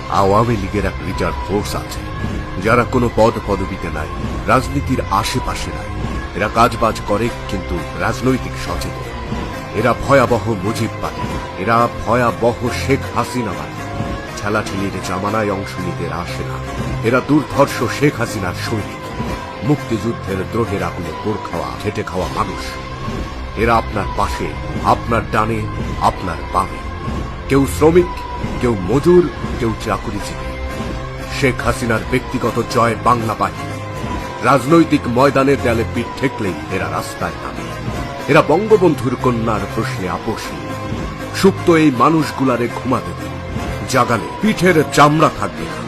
আওয়ামী লীগের এক reserve force আছে, যারা কোনো পদ পদবিতে নাই, রাজনীতির আশেপাশে নাই। এরা কাজবাজ করে কিন্তু রাজনৈতিক সচেতন। এরা ভয়াবহ মুজিববাদী, এরা ভয়াবহ শেখ হাসিনাবাদী। ঠেলাঠেলির জামানায় অংশ নিতে আসে না। এরা দুর্ধর্ষ শেখ হাসিনার সৈনিক, মুক্তিযুদ্ধের দ্রোহের আগুনে পোড় খাওয়া, খেটে খাওয়া মানুষ। এরা আপনার পাশে, আপনার ডানে, আপনার বামে। কেউ শ্রমিক, কেউ মজুর, কেউ চাকুরিজীবী। শেখ হাসিনার ব্যক্তিগত জয় বাংলা বাহিনী। রাজনৈতিক ময়দানের দেয়ালে পিঠ ঠেকলেই এরা রাস্তায় নামে। এরা বঙ্গবন্ধুর কন্যার প্রশ্নে আপোষহীন। সুপ্ত এই মানুষগুলারে ঘুমাতে দিন, জাগালে পিঠের চামড়া থাকবে না।